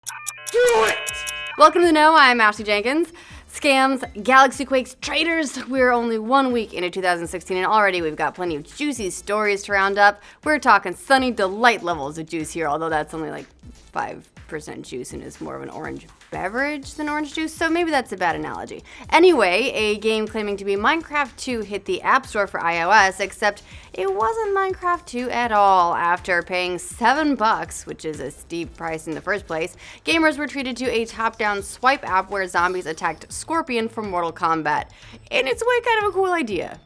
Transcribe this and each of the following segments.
Do it! Welcome to the Know, I'm Ashley Jenkins. Scams, Galaxy Quakes, traitors. We're only 1 week into 2016 and already we've got plenty of juicy stories to round up. We're talking sunny delight levels of juice here, although that's only like 5% juice and is more of an orange beverage than orange juice, so maybe that's a bad analogy. Anyway, a game claiming to be Minecraft 2 hit the App Store for iOS, except it wasn't Minecraft 2 at all. After paying $7, which is a steep price in the first place, gamers were treated to a top-down swipe app where zombies attacked Scorpion from Mortal Kombat. In its way, kind of a cool idea.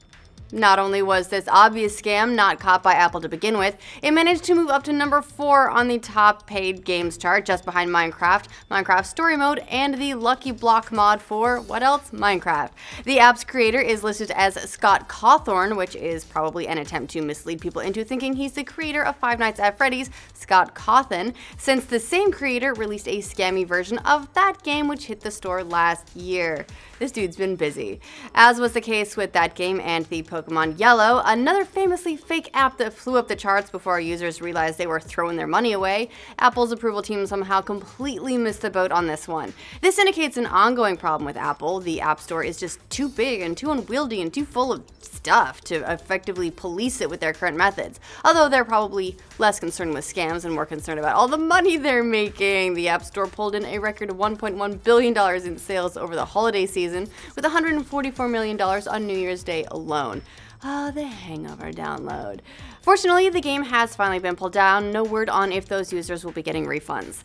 Not only was this obvious scam not caught by Apple to begin with, it managed to move up to number 4 on the top paid games chart, just behind Minecraft, Minecraft Story Mode, and the Lucky Block mod for, what else? Minecraft. The app's creator is listed as Scott Cawthorn, which is probably an attempt to mislead people into thinking he's the creator of Five Nights at Freddy's, Scott Cawthon, since the same creator released a scammy version of that game which hit the store last year. This dude's been busy. As was the case with that game and the Pokemon Yellow, another famously fake app that flew up the charts before users realized they were throwing their money away, Apple's approval team somehow completely missed the boat on this one. This indicates an ongoing problem with Apple. The App Store is just too big and too unwieldy and too full of stuff to effectively police it with their current methods. Although they're probably less concerned with scams and more concerned about all the money they're making. The App Store pulled in a record of $1.1 billion in sales over the holiday season, with $144 million on New Year's Day alone. Oh, the hangover download. Fortunately, the game has finally been pulled down. No word on if those users will be getting refunds.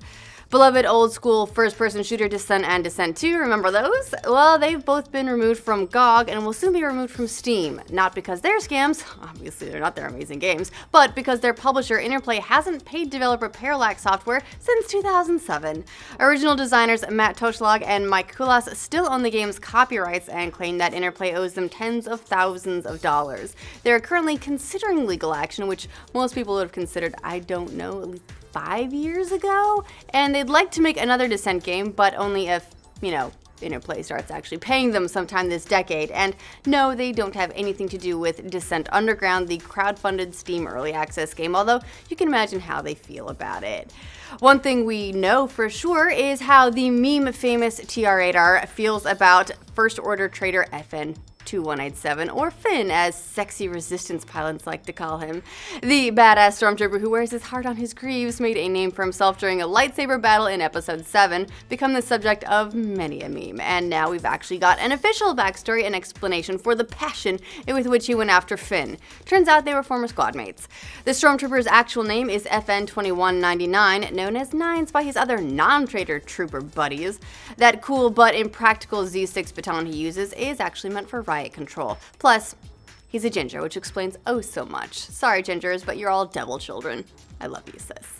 Beloved old school first-person shooter Descent and Descent 2, remember those? Well, they've both been removed from GOG and will soon be removed from Steam. Not because they're scams, obviously they're not their amazing games, but because their publisher Interplay hasn't paid developer Parallax Software since 2007. Original designers Matt Toshlag and Mike Kulas still own the game's copyrights and claim that Interplay owes them tens of thousands of dollars. They're currently considering legal action, which most people would have considered, I don't know, at least 5 years ago, and they'd like to make another Descent game, but only if, Interplay starts actually paying them sometime this decade. And no, they don't have anything to do with Descent Underground, the crowdfunded Steam Early Access game, although you can imagine how they feel about it. One thing we know for sure is how the meme-famous TR-8R feels about First Order traitor FN 2187, or Finn, as sexy resistance pilots like to call him. The badass stormtrooper who wears his heart on his greaves made a name for himself during a lightsaber battle in Episode 7, become the subject of many a meme, and now we've actually got an official backstory and explanation for the passion with which he went after Finn. Turns out they were former squad mates. The stormtrooper's actual name is FN 2199, known as Nines by his other non-traitor trooper buddies. That cool but impractical Z6 baton he uses is actually meant for riot control. Plus, he's a ginger, which explains oh so much. Sorry, gingers, but you're all devil children. I love you, sis.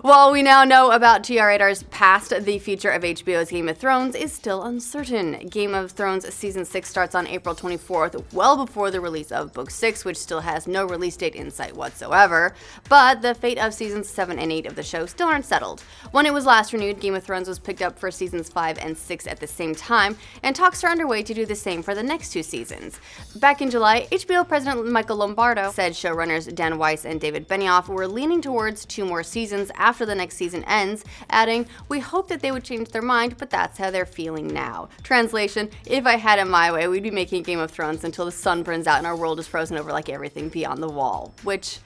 While we now know about TR-8R's past, the future of HBO's Game of Thrones is still uncertain. Game of Thrones Season 6 starts on April 24th, well before the release of Book 6, which still has no release date in sight whatsoever. But the fate of Seasons 7 and 8 of the show still aren't settled. When it was last renewed, Game of Thrones was picked up for Seasons 5 and 6 at the same time, and talks are underway to do the same for the next 2 seasons. Back in July, HBO President Michael Lombardo said showrunners Dan Weiss and David Benioff were leaning towards 2 more seasons after the next season ends, adding, "We hope that they would change their mind, but that's how they're feeling now." Translation, if I had it my way, we'd be making Game of Thrones until the sun burns out and our world is frozen over like everything beyond the wall, which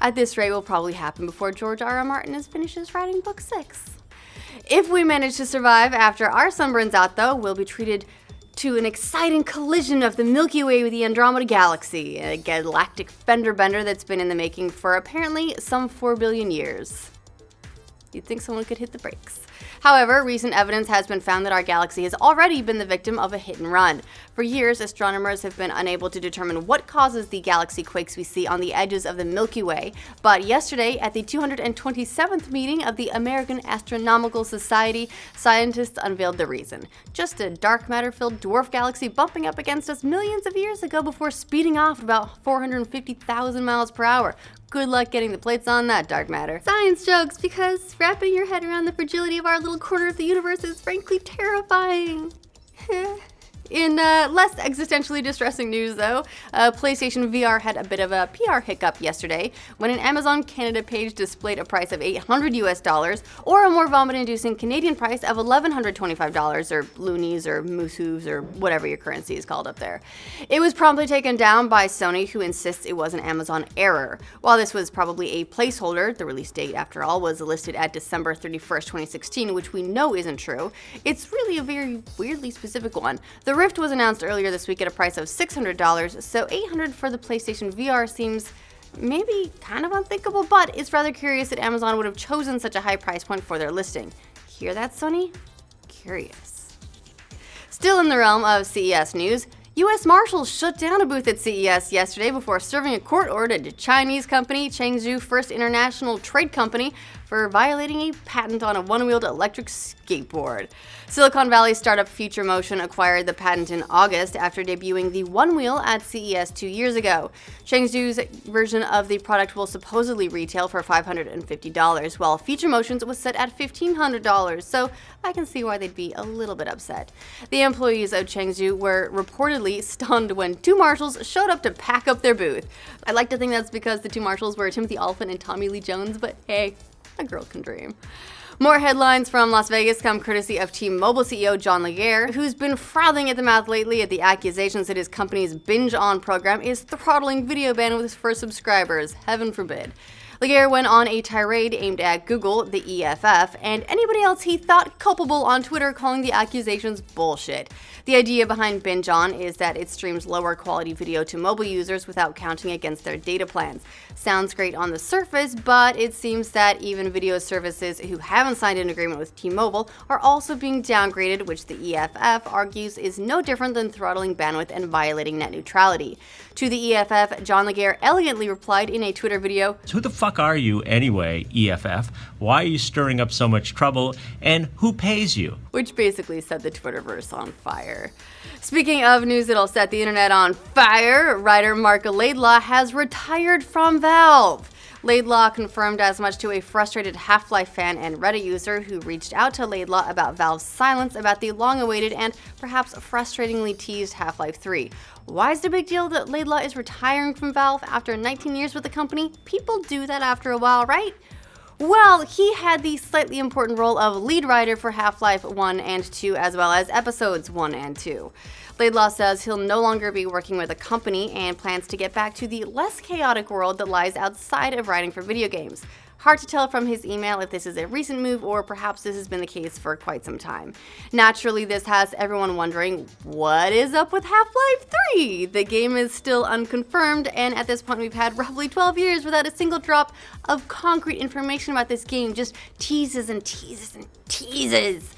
at this rate will probably happen before George R.R. Martin finishes writing Book 6. If we manage to survive after our sun burns out, though, we'll be treated to an exciting collision of the Milky Way with the Andromeda Galaxy, a galactic fender bender that's been in the making for apparently some 4 billion years. You'd think someone could hit the brakes. However, recent evidence has been found that our galaxy has already been the victim of a hit and run. For years, astronomers have been unable to determine what causes the galaxy quakes we see on the edges of the Milky Way, but yesterday, at the 227th meeting of the American Astronomical Society, scientists unveiled the reason. Just a dark matter-filled dwarf galaxy bumping up against us millions of years ago before speeding off at about 450,000 miles per hour. Good luck getting the plates on that, dark matter. Science jokes, because wrapping your head around the fragility of our little corner of the universe is frankly terrifying. In less existentially distressing news, though, PlayStation VR had a bit of a PR hiccup yesterday when an Amazon Canada page displayed a price of $800 or a more vomit-inducing Canadian price of $1,125 or loonies or moose-hooves or whatever your currency is called up there. It was promptly taken down by Sony, who insists it was an Amazon error. While this was probably a placeholder, the release date, after all, was listed at December 31st, 2016, which we know isn't true. It's really a very weirdly specific one. The Rift was announced earlier this week at a price of $600, so $800 for the PlayStation VR seems maybe kind of unthinkable, but it's rather curious that Amazon would have chosen such a high price point for their listing. Hear that, Sony? Curious. Still in the realm of CES news, U.S. Marshals shut down a booth at CES yesterday before serving a court order to Chinese company Chengdu First International Trade Company for violating a patent on a one-wheeled electric skateboard. Silicon Valley startup Future Motion acquired the patent in August after debuting the One Wheel at CES 2 years ago. Chengdu's version of the product will supposedly retail for $550, while Future Motion's was set at $1,500, so I can see why they'd be a little bit upset. The employees of Chengdu were reportedly stunned when two marshals showed up to pack up their booth. I'd like to think that's because the two marshals were Timothy Olyphant and Tommy Lee Jones, but hey, a girl can dream. More headlines from Las Vegas come courtesy of T-Mobile CEO John Laidlaw, who's been frothing at the mouth lately at the accusations that his company's binge-on program is throttling video bandwidth for subscribers. Heaven forbid. Laidlaw went on a tirade aimed at Google, the EFF, and anybody else he thought culpable on Twitter, calling the accusations bullshit. The idea behind Binge On is that it streams lower quality video to mobile users without counting against their data plans. Sounds great on the surface, but it seems that even video services who haven't signed an agreement with T-Mobile are also being downgraded, which the EFF argues is no different than throttling bandwidth and violating net neutrality. To the EFF, John Laidlaw elegantly replied in a Twitter video, "Who the fuck are you anyway, EFF? Why are you stirring up so much trouble? And who pays you?" Which basically set the Twitterverse on fire. Speaking of news that'll set the internet on fire, writer Mark Laidlaw has retired from Valve. Laidlaw confirmed as much to a frustrated Half-Life fan and Reddit user who reached out to Laidlaw about Valve's silence about the long-awaited and perhaps frustratingly teased Half-Life 3. Why is it a big deal that Laidlaw is retiring from Valve after 19 years with the company? People do that after a while, right? Well, he had the slightly important role of lead writer for Half-Life 1 and 2, as well as episodes 1 and 2. Laidlaw says he'll no longer be working with a company and plans to get back to the less chaotic world that lies outside of writing for video games. Hard to tell from his email if this is a recent move or perhaps this has been the case for quite some time. Naturally, this has everyone wondering, what is up with Half-Life 3? The game is still unconfirmed, and at this point we've had roughly 12 years without a single drop of concrete information about this game, just teases and teases and teases.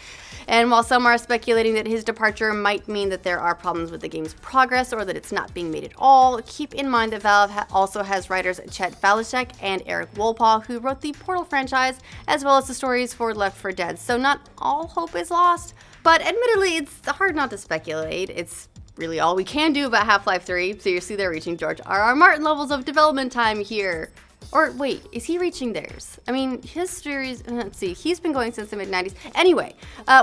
And while some are speculating that his departure might mean that there are problems with the game's progress or that it's not being made at all, keep in mind that Valve also has writers Chet Balasek and Eric Wolpaw, who wrote the Portal franchise, as well as the stories for Left 4 Dead, so not all hope is lost. But admittedly, it's hard not to speculate. It's really all we can do about Half-Life 3. Seriously, they're reaching George R.R. Martin levels of development time here. Or wait, is he reaching theirs? I mean, his series, let's see, he's been going since the mid-90s. Anyway,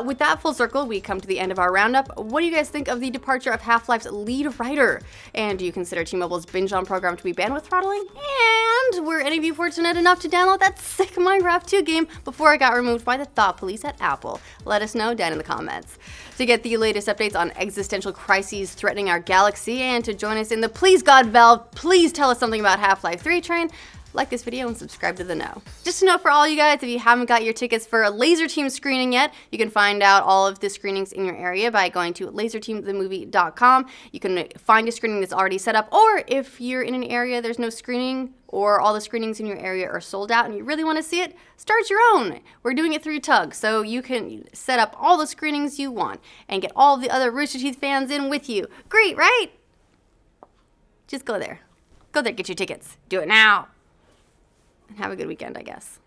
with that full circle, we come to the end of our roundup. What do you guys think of the departure of Half-Life's lead writer? And do you consider T-Mobile's binge-on program to be bandwidth throttling? And were any of you fortunate enough to download that sick Minecraft 2 game before it got removed by the thought police at Apple? Let us know down in the comments. To get the latest updates on existential crises threatening our galaxy and to join us in the Please God Valve, please tell us something about Half-Life 3 train, like this video and subscribe to the know. Just a note for all you guys, if you haven't got your tickets for a Laser Team screening yet, you can find out all of the screenings in your area by going to laserteamthemovie.com. You can find a screening that's already set up, or if you're in an area there's no screening or all the screenings in your area are sold out and you really want to see it, start your own. We're doing it through Tug, so you can set up all the screenings you want and get all of the other Rooster Teeth fans in with you. Great, right? Just go there. Go there, get your tickets. Do it now. And have a good weekend, I guess.